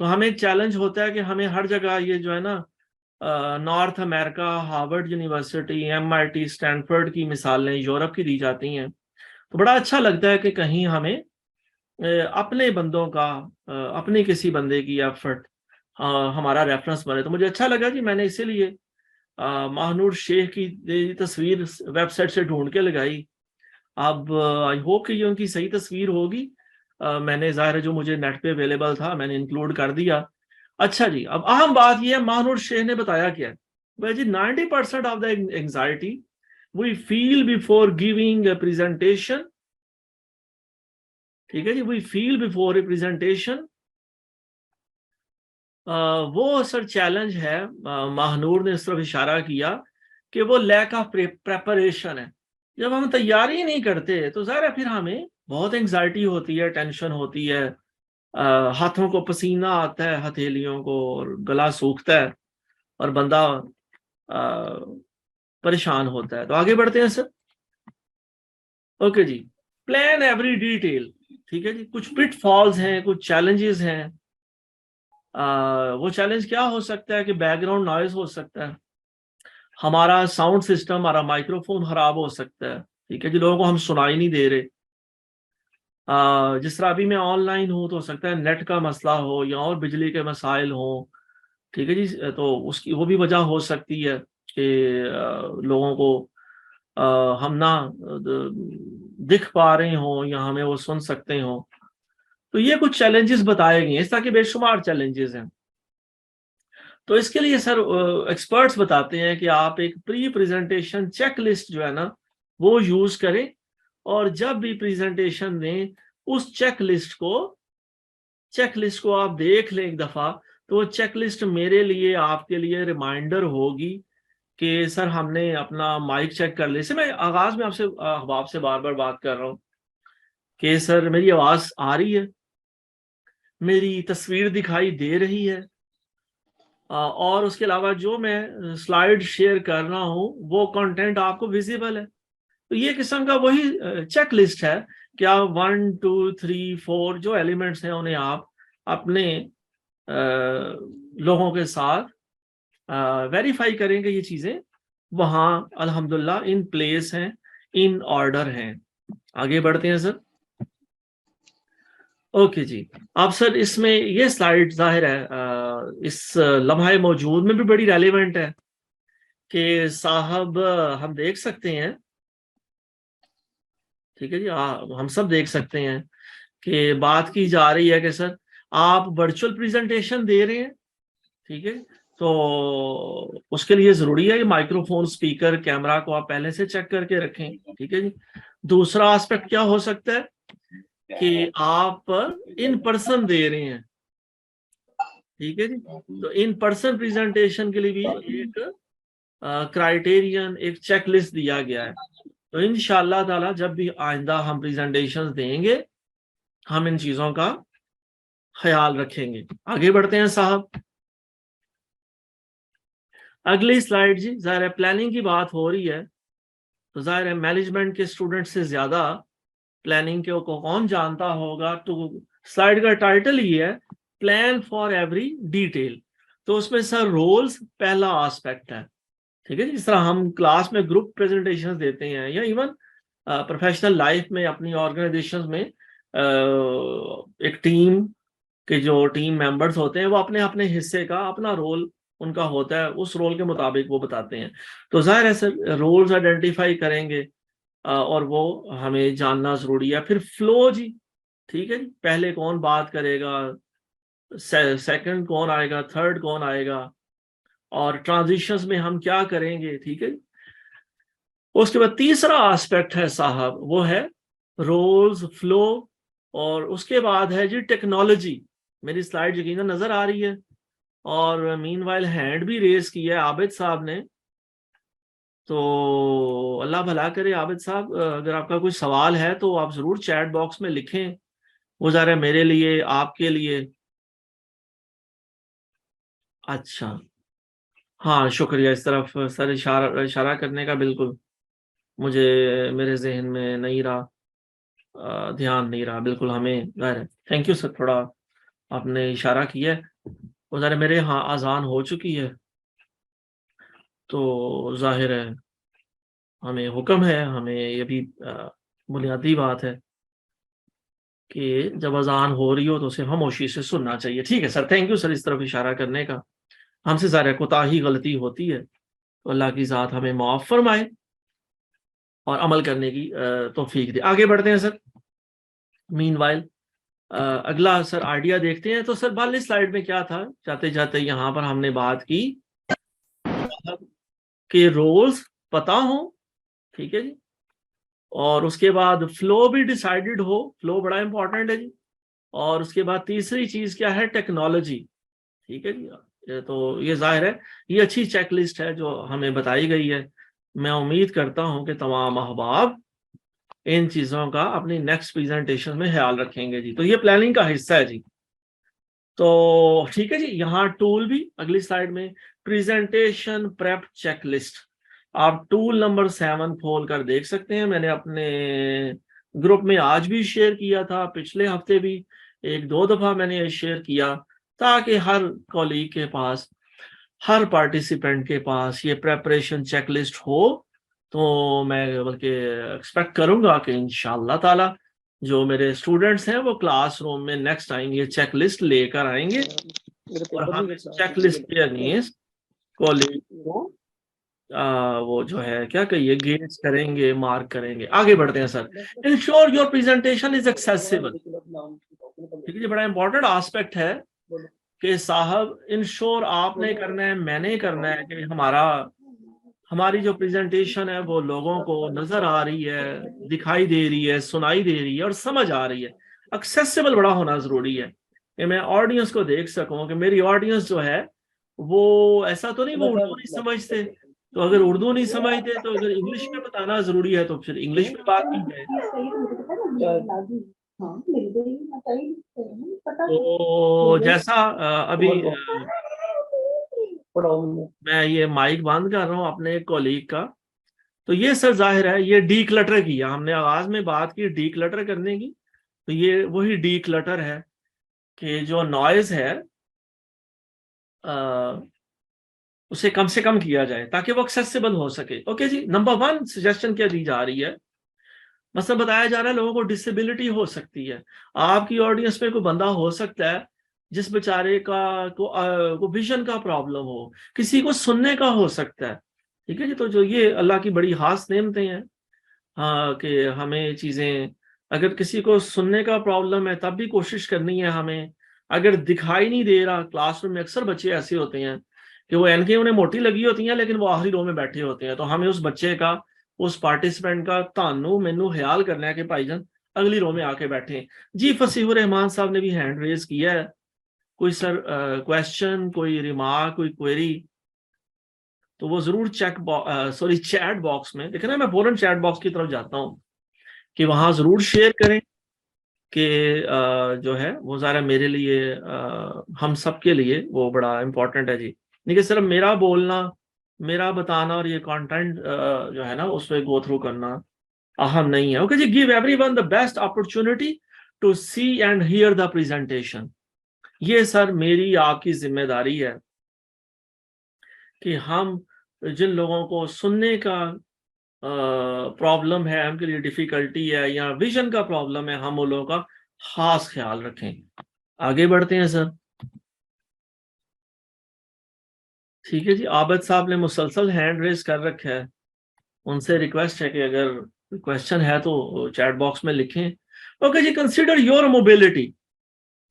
تو ہمیں ایک چیلنج ہوتا ہے کہ ہمیں ہر جگہ یہ جو ہے نا نارتھ امریکہ، ہارورڈ یونیورسٹی، MIT، اسٹینفورڈ کی مثالیں یورپ کی دی جاتی ہیں، تو بڑا اچھا لگتا ہے کہ کہیں ہمیں اپنے بندوں کا، اپنے کسی بندے کی ایفرٹ ہمارا ریفرنس بنے. تو مجھے اچھا لگا جی، میں نے اسی لیے ماہنور شیخ کی تصویر ویب سائٹ سے ڈھونڈ کے لگائی. اب آئی ہوپ کہ یہ ان کی صحیح تصویر ہوگی. میں نے ظاہر ہے جو مجھے نیٹ پہ اویلیبل تھا میں نے انکلوڈ کر دیا. اچھا جی، اب اہم بات یہ ہے ماہنور شیخ نے بتایا کیا ہے جی. 90% of the anxiety we feel before giving a presentation. ٹھیک ہے جی، وی فیل بیفور اے پریزنٹیشن. وہ سر چیلنج ہے، ماہنور نے اس طرف اشارہ کیا کہ وہ لیک آف پریپریشن ہے. جب ہم تیاری نہیں کرتے تو ظاہر ہے پھر ہمیں بہت انگزائٹی ہوتی ہے، ٹینشن ہوتی ہے، ہاتھوں کو پسینہ آتا ہے، ہتھیلیوں کو، اور گلا سوکھتا ہے اور بندہ پریشان ہوتا ہے. تو آگے بڑھتے ہیں سر. اوکے جی، پلان ایوری ڈیٹیل. ٹھیک ہے جی، کچھ پٹ فالز ہیں، کچھ چیلنجز ہیں. وہ چیلنج کیا ہو سکتا ہے کہ بیک گراؤنڈ نوائز ہو سکتا ہے، ہمارا ساؤنڈ سسٹم، ہمارا مائکرو فون خراب ہو سکتا ہے. ٹھیک ہے جی، لوگوں کو ہم سنائی نہیں دے رہے. جس طرح ابھی میں آن لائن ہوں تو ہو سکتا ہے نیٹ کا مسئلہ ہو یا اور بجلی کے مسائل ہوں. ٹھیک ہے جی، تو اس کی وہ بھی وجہ ہو سکتی ہے کہ لوگوں کو ہم نہ دکھ پا رہے ہوں یا ہمیں وہ سن سکتے ہوں. تو یہ کچھ چیلنجز بتائے گئے ہیں، اس طرح کے بے شمار چیلنجز ہیں. تو اس کے لیے سر ایکسپرٹس بتاتے ہیں کہ آپ ایک پری پریزنٹیشن چیک لسٹ جو ہے نا وہ یوز کریں، اور جب بھی پریزنٹیشن دیں اس چیک لسٹ کو آپ دیکھ لیں ایک دفعہ. تو وہ چیک لسٹ میرے لیے، آپ کے لیے ریمائنڈر ہوگی کہ سر ہم نے اپنا مائک چیک کر لیا. میں آغاز میں آپ سے احباب سے بار بار بات کر رہا ہوں کہ سر میری آواز آ رہی ہے، میری تصویر دکھائی دے رہی ہے، اور اس کے علاوہ جو میں سلائیڈ شیئر کر رہا ہوں وہ کنٹینٹ آپ کو ویزیبل ہے. تو یہ قسم کا وہی چیک لسٹ ہے کہ آپ 1 2 3 4 جو ایلیمنٹس ہیں انہیں آپ اپنے لوگوں کے ساتھ ویریفائی کریں گے. یہ چیزیں وہاں الحمدللہ ان پلیس ہیں، ان آرڈر ہیں. آگے بڑھتے ہیں سر. اوکے جی، اب سر اس میں یہ سلائیڈ ظاہر ہے اس لمحہ موجود میں بھی بڑی ریلیونٹ ہے کہ صاحب ہم دیکھ سکتے ہیں. ٹھیک ہے جی، ہم سب دیکھ سکتے ہیں کہ بات کی جا رہی ہے کہ سر آپ ورچوئل پریزنٹیشن دے رہے ہیں. ٹھیک ہے، تو اس کے لیے ضروری ہے کہ مائکرو فون، اسپیکر، کیمرہ کو آپ پہلے سے چیک کر کے رکھیں. ٹھیک ہے جی. دوسرا آسپیکٹ کیا ہو سکتا ہے کہ آپ ان پرسن دے رہے ہیں. ٹھیک ہے جی، تو ان پرسن پریزنٹیشن کے لیے بھی ایک کرائٹیرین، ایک چیک لسٹ دیا گیا ہے. تو انشاءاللہ تعالی جب بھی آئندہ ہم پریزنٹیشن دیں گے ہم ان چیزوں کا خیال رکھیں گے. آگے بڑھتے ہیں صاحب. اگلی سلائیڈ جی، ظاہر ہے پلاننگ کی بات ہو رہی ہے تو ظاہر ہے مینجمنٹ کے اسٹوڈنٹ سے زیادہ پلاننگ کے کو کون جانتا ہوگا. تو سلائیڈ کا ٹائٹل ہی ہے پلان فار ایوری ڈیٹیل. تو اس میں سر رولز پہلا آسپیکٹ ہے. ٹھیک ہے، جس طرح ہم کلاس میں گروپ پریزنٹیشن دیتے ہیں یا ایون پروفیشنل لائف میں اپنی آرگنائزیشن میں ایک ٹیم کے جو ٹیم ممبرز ہوتے ہیں وہ اپنے اپنے حصے کا اپنا رول ان کا ہوتا ہے، اس رول کے مطابق وہ بتاتے ہیں. تو ظاہر ہے سر رولز آئیڈینٹیفائی کریں گے اور وہ ہمیں جاننا ضروری ہے. پھر فلو جی، ٹھیک ہے جی، پہلے کون بات کرے گا، سیکنڈ کون آئے گا، تھرڈ کون آئے گا، اور ٹرانزیشنز میں ہم کیا کریں گے. ٹھیک ہے. اس کے بعد تیسرا آسپیکٹ ہے صاحب وہ ہے رولز، فلو، اور اس کے بعد ہے جی ٹیکنالوجی. میری سلائیڈ یقیناً نظر آ رہی ہے، اور مین وائل ہینڈ بھی ریز کی ہے عابد صاحب نے. تو اللہ بھلا کرے عابد صاحب، اگر آپ کا کوئی سوال ہے تو آپ ضرور چیٹ باکس میں لکھیں، وہ ذرا میرے لیے، آپ کے لیے. اچھا، ہاں شکریہ. اس طرف سر اشارہ کرنے کا بالکل مجھے میرے ذہن میں نہیں رہا، دھیان نہیں رہا. بالکل ہمیں غیر ہے. تھینک یو سر، تھوڑا آپ نے اشارہ کیا ہے، وہ ذرا میرے ہاں اذان ہو چکی ہے، تو ظاہر ہے ہمیں حکم ہے، ہمیں یہ بھی بنیادی بات ہے کہ جب اذان ہو رہی ہو تو اسے خاموشی سے سننا چاہیے. ٹھیک ہے سر، تھینک یو سر اس طرف اشارہ کرنے کا. ہم سے ظاہر کوتاہی غلطی ہوتی ہے، تو اللہ کی ذات ہمیں معاف فرمائے اور عمل کرنے کی توفیق دے. آگے بڑھتے ہیں سر. مین وائل اگلا سر آئیڈیا دیکھتے ہیں. تو سر والی سلائیڈ میں کیا تھا، جاتے جاتے یہاں پر ہم نے بات کی کہ رولز پتا ہوں، ٹھیک ہے جی، اور اس کے بعد فلو بھی ڈیسائیڈڈ ہو. فلو بڑا امپورٹنٹ ہے جی. اور اس کے بعد تیسری چیز کیا ہے، ٹیکنالوجی. ٹھیک ہے جی. تو یہ ظاہر ہے یہ اچھی چیک لسٹ ہے جو ہمیں بتائی گئی ہے. میں امید کرتا ہوں کہ تمام احباب ان چیزوں کا اپنی نیکسٹ پریزنٹیشن میں خیال رکھیں گے جی. تو یہ پلاننگ کا حصہ ہے جی. تو ٹھیک ہے جی. یہاں ٹول بھی اگلی سلائیڈ میں پریزنٹیشن پریپ چیک لسٹ. آپ ٹول نمبر 7 کھول کر دیکھ سکتے ہیں. میں نے اپنے گروپ میں آج بھی شیئر کیا تھا، پچھلے ہفتے بھی 1-2 دفعہ میں نے یہ شیئر کیا، تاکہ ہر کولیگ کے پاس، ہر پارٹیسپینٹ کے پاس یہ پریپریشن چیک لسٹ ہو. تو میں بلکہ ایکسپیکٹ کروں گا کہ انشاءاللہ تعالی جو میرے اسٹوڈنٹس ہیں وہ کلاس روم میں نیکسٹ ٹائم یہ چیک لسٹ لے کر آئیں گے، اور ہم اس چیک لسٹ کے اگینسٹ کالج کو وہ جو ہے کیا کہیے گیج کریں گے، مارک کریں گے. آگے بڑھتے ہیں sir. Ensure your presentation is accessible. ٹھیک ہے جی. بڑا امپورٹنٹ آسپیکٹ ہے کہ صاحب انشور آپ نے کرنا ہے، میں نے کرنا ہے کہ ہماری جو پریزنٹیشن ہے وہ لوگوں کو نظر آ رہی ہے، دکھائی دے رہی ہے، سنائی دے رہی ہے اور سمجھ آ رہی ہے. ایکسیسیبل بڑا ہونا ضروری ہے کہ میں آڈینس کو دیکھ سکوں کہ میری آڈینس جو ہے وہ ایسا تو نہیں وہ اردو نہیں سمجھتے. تو اگر اردو نہیں سمجھتے تو اگر انگلش میں بتانا ضروری ہے تو پھر انگلش میں بات کی جائے. تو جیسا ابھی میں یہ مائک بند کر رہا ہوں اپنے ایک کولیگ کا، تو یہ سر ظاہر ہے یہ ڈی کلٹر کیا ہم نے. آغاز میں بات کی ڈی کلٹر کرنے کی، تو یہ وہی ڈی کلٹر ہے کہ جو نوائز ہے اسے کم سے کم کیا جائے تاکہ وہ ایکسیسیبل ہو سکے. اوکے جی. نمبر 1 سجیشن کیا دی جا رہی ہے، مثلا بتایا جا رہا ہے لوگوں کو ڈسیبلٹی ہو سکتی ہے. آپ کی آڈینس میں کوئی بندہ ہو سکتا ہے جس بیچارے کو ویژن کا پرابلم ہو، کسی کو سننے کا ہو سکتا ہے. ٹھیک ہے جی. تو جو یہ اللہ کی بڑی خاص نعمتیں ہیں ہاں کہ ہمیں چیزیں، اگر کسی کو سننے کا پرابلم ہے تب بھی کوشش کرنی ہے ہمیں. اگر دکھائی نہیں دے رہا، کلاس روم میں اکثر بچے ایسے ہوتے ہیں کہ وہ اینکیں انہیں موٹی لگی ہوتی ہیں لیکن وہ آخری رو میں بیٹھے ہوتے ہیں، تو ہمیں اس بچے کا، اس پارٹیسپینٹ کا تانو مینو خیال کرنا ہے کہ بھائی جان اگلی رو میں آ کے بیٹھیں. جی فصیح الرحمان صاحب نے بھی ہینڈ ریز کیا ہے. کوئی سر کویسچن، کوئی ریمارک، کوئی کوئری، تو وہ ضرور چیٹ باکس میں دیکھیں نا. میں فوراً چیٹ باکس کی طرف جاتا ہوں کہ وہاں ضرور شیئر کریں کہ جو ہے وہ ذرا میرے لیے، ہم سب کے لیے وہ بڑا امپورٹنٹ ہے جی. دیکھیے صرف میرا بولنا، میرا بتانا اور یہ کانٹینٹ جو ہے نا اس پہ گو تھرو کرنا اہم نہیں ہے. اوکے جی. Give everyone the best opportunity to see and hear the presentation. یہ سر میری آپ کی ذمہ داری ہے کہ ہم جن لوگوں کو سننے کا پرابلم ہے، ہم کے لیے ڈیفیکلٹی ہے یا ویژن کا پرابلم ہے، ہم ان لوگوں کا خاص خیال رکھیں. آگے بڑھتے ہیں سر. ٹھیک ہے جی. عابد صاحب نے مسلسل ہینڈ ریز کر رکھا ہے، ان سے ریکویسٹ ہے کہ اگر کویسچن ہے تو چیٹ باکس میں لکھیں. اوکے جی. Consider your mobility.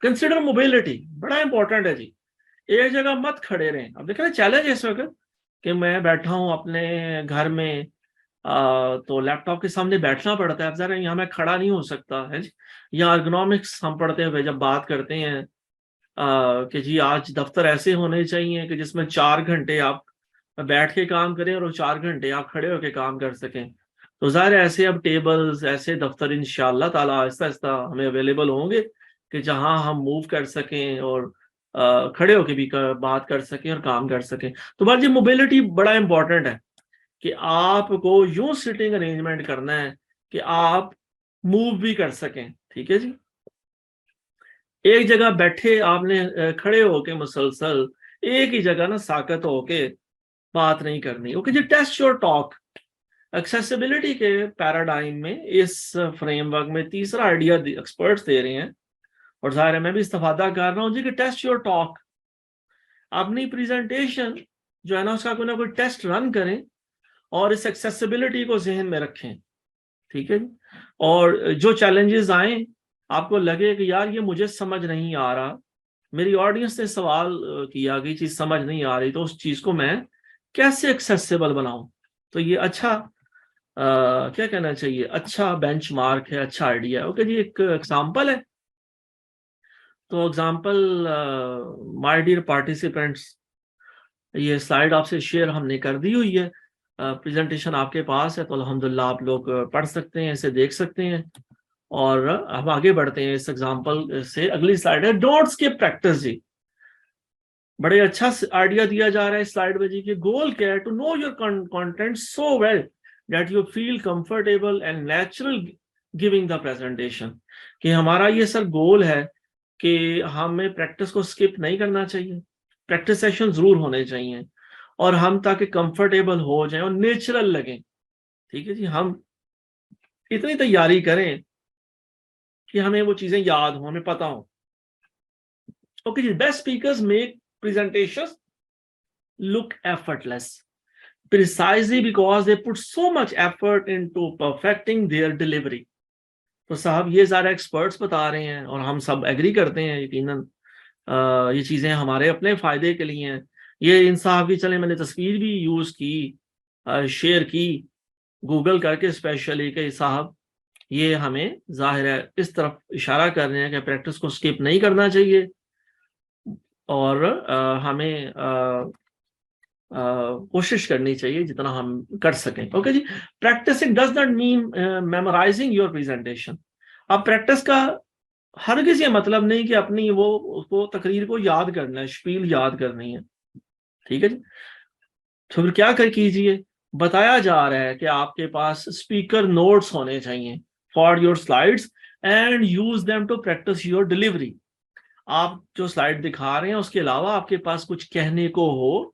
Consider mobility بڑا امپورٹنٹ ہے جی. ایک جگہ مت کھڑے رہیں. اب دیکھیں نا چیلنج اس وقت کہ میں بیٹھا ہوں اپنے گھر میں، تو لیپ ٹاپ کے سامنے بیٹھنا پڑتا ہے. اب ذرا یہاں میں کھڑا نہیں ہو سکتا ہے جی. یا ارگونومکس ہم پڑھتے ہوئے جب بات کرتے ہیں کہ جی آج دفتر ایسے ہونے چاہیے کہ جس میں 4 گھنٹے آپ بیٹھ کے کام کریں اور 4 گھنٹے آپ کھڑے ہو کے کام کر سکیں. تو ظاہر ایسے اب ٹیبلز، ایسے دفتر انشاءاللہ تعالی آہستہ آہستہ ہمیں اویلیبل ہوں گے کہ جہاں ہم موو کر سکیں اور کھڑے ہو کے بھی بات کر سکیں اور کام کر سکیں. تو بات جی موبیلٹی بڑا امپورٹنٹ ہے کہ آپ کو یوں سٹنگ ارینجمنٹ کرنا ہے کہ آپ موو بھی کر سکیں. ٹھیک ہے جی. ایک جگہ بیٹھے آپ نے کھڑے ہو کے مسلسل ایک ہی جگہ نا ساکت ہو کے بات نہیں کرنی. اوکے جی, ٹیسٹ یور ٹاک. ایکسیسیبلٹی کے پیراڈائم میں اس فریم ورک میں تیسرا آئیڈیا ایکسپرٹس دے رہے ہیں, اور ظاہر ہے میں بھی استفادہ کر رہا ہوں جی, کہ ٹیسٹ یور ٹاک. اپنی پریزنٹیشن جو ہے نا اس کا کوئی نہ کوئی ٹیسٹ رن کریں اور اس ایکسیسیبلٹی کو ذہن میں رکھیں. ٹھیک ہے جی, اور جو چیلنجز آئیں آپ کو لگے کہ یار یہ مجھے سمجھ نہیں آ رہا, میری آڈینس نے سوال کیا کہ یہ چیز سمجھ نہیں آ رہی, تو اس چیز کو میں کیسے ایکسیسیبل بناؤں. تو یہ اچھا کیا کہنا چاہیے, اچھا بینچ مارک ہے, اچھا آئیڈیا ہے. اوکے جی, ایک ایگزامپل ہے. تو ایگزامپل مائی ڈیئر پارٹیسپینٹس, یہ سلائیڈ آپ سے شیئر ہم نے کر دی ہوئی ہے, پریزنٹیشن آپ کے پاس ہے, تو الحمدللہ آپ لوگ پڑھ سکتے ہیں, اسے دیکھ سکتے ہیں. اور ہم آگے بڑھتے ہیں اس ایگزامپل سے. اگلی سلائیڈ ہے ڈونٹ اسکپ پریکٹس. جی بڑے اچھا آئیڈیا دیا جا رہا ہے اس سلائیڈ میں جی, کہ گول کیا ہے, to know your content so well that you feel comfortable and natural giving the presentation. کہ ہمارا یہ سر گول ہے کہ ہمیں پریکٹس کو اسکپ نہیں کرنا چاہیے, پریکٹس سیشن ضرور ہونے چاہیے, اور ہم تاکہ کمفرٹیبل ہو جائیں اور نیچرل لگیں. ٹھیک ہے جی, ہم اتنی تیاری کریں کہ ہمیں وہ چیزیں یاد ہوں, ہمیں پتہ ہوں. اوکے جی, best speakers make presentations look effortless precisely because they put so much effort into perfecting their delivery. تو صاحب یہ سارے ایکسپرٹس بتا رہے ہیں اور ہم سب ایگری کرتے ہیں یقیناً, یہ چیزیں ہمارے اپنے فائدے کے لیے ہیں. یہ ان صاحب کی, چلیں میں نے تصویر بھی یوز کی, شیئر کی گوگل کر کے اسپیشلی, کہ صاحب یہ ہمیں ظاہر ہے اس طرف اشارہ کر رہے ہیں کہ پریکٹس کو اسکپ نہیں کرنا چاہیے, اور ہمیں کوشش کرنی چاہیے جتنا ہم کر سکیں. اوکے جی, practising does not mean memorising your presentation. اب پریکٹس کا ہرگز یہ مطلب نہیں کہ اپنی وہ تقریر کو یاد کرنا ہے, شپیل یاد کرنی ہے. ٹھیک ہے جی, تو پھر کیا کیجیے, بتایا جا رہا ہے کہ آپ کے پاس اسپیکر نوٹس ہونے چاہیے for your slides and use them to practise your delivery. آپ جو سلائڈ دکھا رہے ہیں اس کے علاوہ آپ کے پاس کچھ کہنے کو ہو,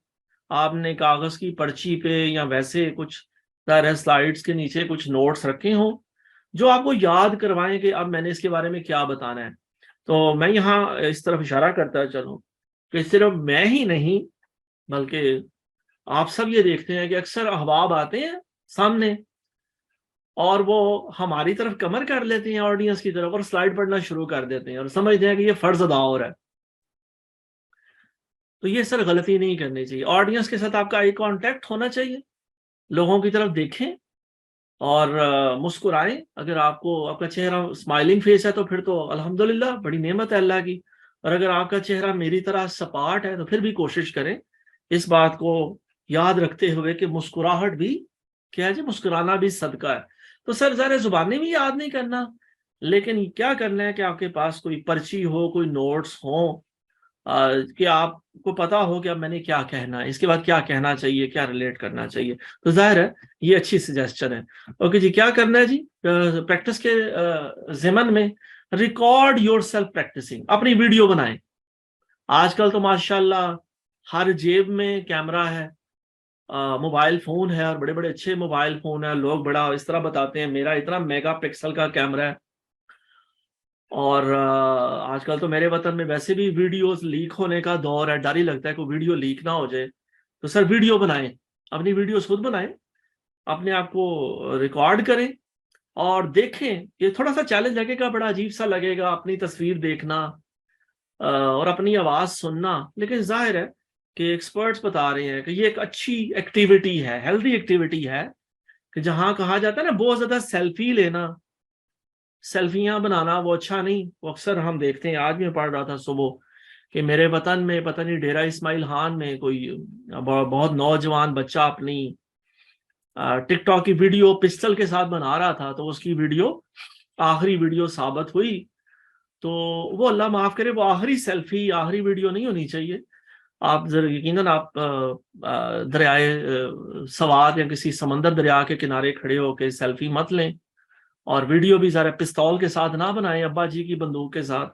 آپ نے کاغذ کی پرچی پہ یا ویسے کچھ سلائڈس کے نیچے کچھ نوٹس رکھے ہوں جو آپ کو یاد کروائیں کہ اب میں نے اس کے بارے میں کیا بتانا ہے. تو میں یہاں اس طرف اشارہ کرتا چلوں کہ صرف میں ہی نہیں بلکہ آپ سب یہ دیکھتے ہیں کہ اکثر احباب آتے ہیں سامنے اور وہ ہماری طرف کمر کر لیتے ہیں, آڈینس کی طرف, اور سلائڈ پڑھنا شروع کر دیتے ہیں اور سمجھتے ہیں کہ یہ فرض ادا ہو رہا ہے. تو یہ سر غلطی نہیں کرنی چاہیے. آڈینس کے ساتھ آپ کا آئی کانٹیکٹ ہونا چاہیے, لوگوں کی طرف دیکھیں اور مسکرائیں. اگر آپ کو آپ کا چہرہ اسمائلنگ فیس ہے تو پھر تو الحمدللہ بڑی نعمت ہے اللہ کی, اور اگر آپ کا چہرہ میری طرح سپاٹ ہے تو پھر بھی کوشش کریں اس بات کو یاد رکھتے ہوئے کہ مسکراہٹ بھی کیا ہے جی, مسکرانا بھی صدقہ ہے. تو سر ذرا زبانیں بھی یاد نہیں کرنا, لیکن کیا کرنا ہے کہ آپ کے پاس کوئی پرچی ہو, کوئی نوٹس ہوں, کہ آپ کو پتا ہو کہ اب میں نے کیا کہنا ہے, اس کے بعد کیا کہنا چاہیے, کیا ریلیٹ کرنا چاہیے. تو ظاہر ہے یہ اچھی سجیسچن ہے. اوکے جی, کیا کرنا ہے جی پریکٹس کے ضمن میں, ریکارڈ یور سیلف پریکٹسنگ. اپنی ویڈیو بنائیں. آج کل تو ماشاءاللہ ہر جیب میں کیمرہ ہے, موبائل فون ہے, اور بڑے بڑے اچھے موبائل فون ہیں. لوگ بڑا اس طرح بتاتے ہیں میرا اتنا میگا پکسل کا کیمرہ ہے, اور آج کل تو میرے وطن میں ویسے بھی ویڈیوز لیک ہونے کا دور ہے, ڈر ہی لگتا ہے کوئی ویڈیو لیک نہ ہو جائے. تو سر ویڈیو بنائیں, اپنی ویڈیوز خود بنائیں, اپنے آپ کو ریکارڈ کریں اور دیکھیں. یہ تھوڑا سا چیلنج لگے گا, بڑا عجیب سا لگے گا اپنی تصویر دیکھنا اور اپنی آواز سننا, لیکن ظاہر ہے کہ ایکسپرٹس بتا رہے ہیں کہ یہ ایک اچھی ایکٹیویٹی ہے, ہیلدی ایکٹیویٹی ہے, کہ جہاں کہا جاتا ہے نا بہت زیادہ سیلفی لینا, سیلفیاں بنانا, وہ اچھا نہیں. وہ اکثر ہم دیکھتے ہیں, آج میں پڑھ رہا تھا صبح کہ میرے وطن میں پتہ نہیں ڈیرہ اسماعیل خان میں کوئی بہت نوجوان بچہ اپنی ٹک ٹاک کی ویڈیو پسٹل کے ساتھ بنا رہا تھا, تو اس کی ویڈیو آخری ویڈیو ثابت ہوئی. تو وہ اللہ معاف کرے, وہ آخری سیلفی آخری ویڈیو نہیں ہونی چاہیے. آپ ذرا یقیناً آپ دریائے سوات یا کسی سمندر دریا کے کنارے کھڑے ہو کے سیلفی مت لیں, اور ویڈیو بھی ذرا پستول کے ساتھ نہ بنائیں, ابا جی کی بندوق کے ساتھ.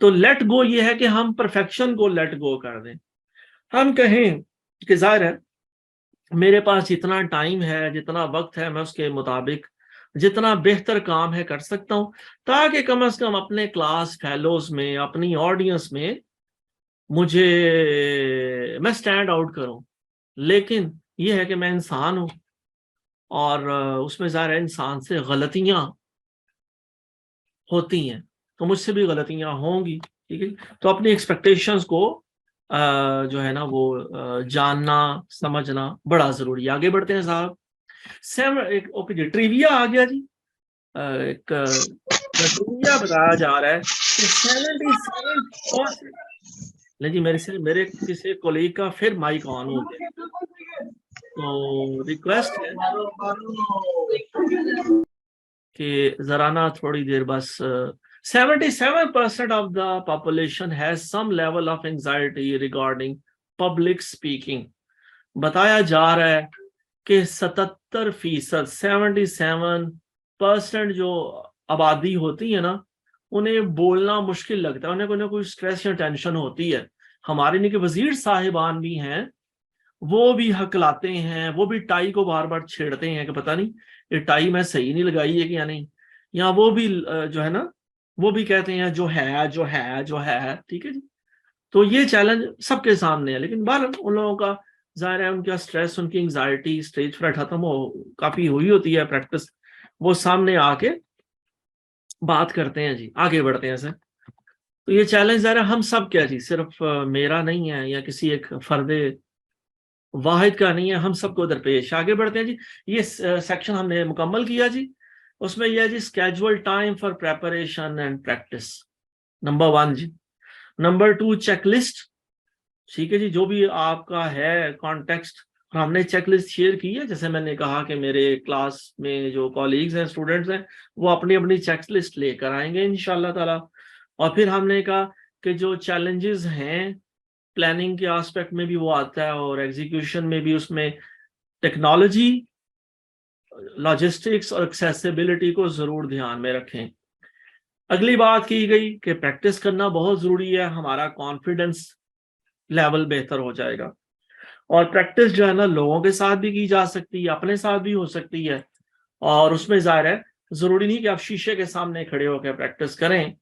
تو لیٹ گو یہ ہے کہ ہم پرفیکشن کو لیٹ گو کر دیں. ہم کہیں کہ ظاہر ہے میرے پاس جتنا ٹائم ہے, جتنا وقت ہے, میں اس کے مطابق جتنا بہتر کام ہے کر سکتا ہوں, تاکہ کم از کم اپنے کلاس فیلوز میں, اپنی آڈینس میں میں سٹینڈ آؤٹ کروں. لیکن یہ ہے کہ میں انسان ہوں, اور اس میں ظاہر ہے انسان سے غلطیاں ہوتی ہیں, تو مجھ سے بھی غلطیاں ہوں گی. ٹھیک ہے, تو اپنی ایکسپیکٹیشنز کو جو ہے نا وہ جاننا سمجھنا بڑا ضروری ہے. آگے بڑھتے ہیں صاحب. اوکے جی, ٹریویا آ گیا جی. ایک ٹریویا بتایا جا رہا ہے کہ 77%. نہیں جی, میرے کسی کولیگ کا پھر مائک آن ہو گیا, تو ریکویسٹ ہے کہ ذرا نا تھوڑی دیر بس. 77% of the population has some level of anxiety regarding public speaking. بتایا جا رہا ہے کہ 77% جو آبادی ہوتی ہے نا, انہیں بولنا مشکل لگتا ہے, انہیں کوئی سٹریس یا ٹینشن ہوتی ہے. ہمارے نہیں کہ وزیر صاحبان بھی ہیں, وہ بھی ہکلاتے ہیں, وہ بھی ٹائی کو بار بار چھیڑتے ہیں کہ پتہ نہیں یہ ٹائی میں صحیح نہیں لگائی ہے کہ یا نہیں, یا وہ بھی جو ہے نا وہ بھی کہتے ہیں جو ہے. ٹھیک ہے جی, تو یہ چیلنج سب کے سامنے ہے. لیکن بہرحال ان لوگوں کا ظاہر ہے ان کا سٹریس, ان کی انگزائٹی اسٹیج پر ختم کافی ہوئی ہوتی ہے پریکٹس, وہ سامنے آ کے بات کرتے ہیں جی. آگے بڑھتے ہیں سر. تو یہ چیلنج ظاہر ہے ہم سب کیا جی, صرف میرا نہیں ہے یا کسی ایک فرد واحد کا نہیں ہے, ہم سب کو درپیش. آگے بڑھتے ہیں جی. یہ سیکشن ہم نے مکمل کیا جی. اس میں یہ ہے جی schedule time for preparation and practice, number 1 جی. Number 2 check list. ٹھیک ہے جی, جو بھی آپ کا ہے کانٹیکسٹ, ہم نے چیک لسٹ شیئر کی ہے. جیسے میں نے کہا کہ میرے کلاس میں جو کالیگز ہیں, اسٹوڈنٹس ہیں, وہ اپنی اپنی چیک لسٹ لے کر آئیں گے انشاءاللہ تعالی. اور پھر ہم نے کہا کہ جو چیلنجز ہیں پلاننگ کے آسپیکٹ میں بھی وہ آتا ہے, اور ایگزیکیوشن میں بھی, اس میں ٹیکنالوجی, لاجسٹکس اور ایکسیسیبلٹی کو ضرور دھیان میں رکھیں. اگلی بات کی گئی کہ پریکٹس کرنا بہت ضروری ہے, ہمارا کانفیڈنس لیول بہتر ہو جائے گا. اور پریکٹس جو ہے نا لوگوں کے ساتھ بھی کی جا سکتی ہے, اپنے ساتھ بھی ہو سکتی ہے, اور اس میں ظاہر ہے ضروری نہیں کہ آپ شیشے کے سامنے کھڑے ہو کے پریکٹس کریں.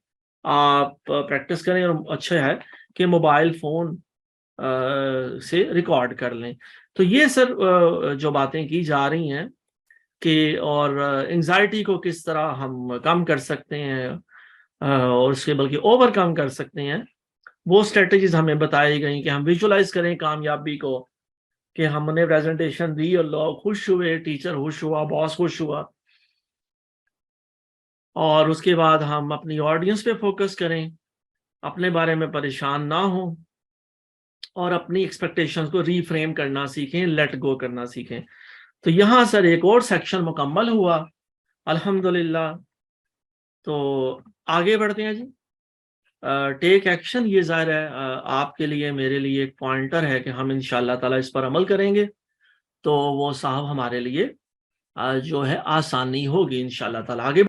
آپ پریکٹس کریں, اور اچھا ہے کہ موبائل فون سے ریکارڈ کر لیں. تو یہ سر جو باتیں کی جا رہی ہیں کہ اور انگزائٹی کو کس طرح ہم کم کر سکتے ہیں, اور اس کے بلکہ اوور کم کر سکتے ہیں, وہ اسٹریٹجیز ہمیں بتائی گئی کہ ہم ویژولائز کریں کامیابی کو, کہ ہم نے پریزنٹیشن دی اور لوگ خوش ہوئے, ٹیچر خوش ہوا, باس خوش ہوا, اور اس کے بعد ہم اپنی آڈینس پہ فوکس کریں, اپنے بارے میں پریشان نہ ہوں, اور اپنی ایکسپیکٹیشنز کو ری فریم کرنا سیکھیں, لیٹ گو کرنا سیکھیں. تو یہاں سر ایک اور سیکشن مکمل ہوا الحمدللہ. تو آگے بڑھتے ہیں جی. ٹیک ایکشن, یہ ظاہر ہے آپ کے لیے میرے لیے ایک پوائنٹر ہے کہ ہم انشاءاللہ تعالیٰ اس پر عمل کریں گے, تو وہ صاحب ہمارے لیے جو ہے آسانی ہوگی انشاءاللہ تعالیٰ. آگے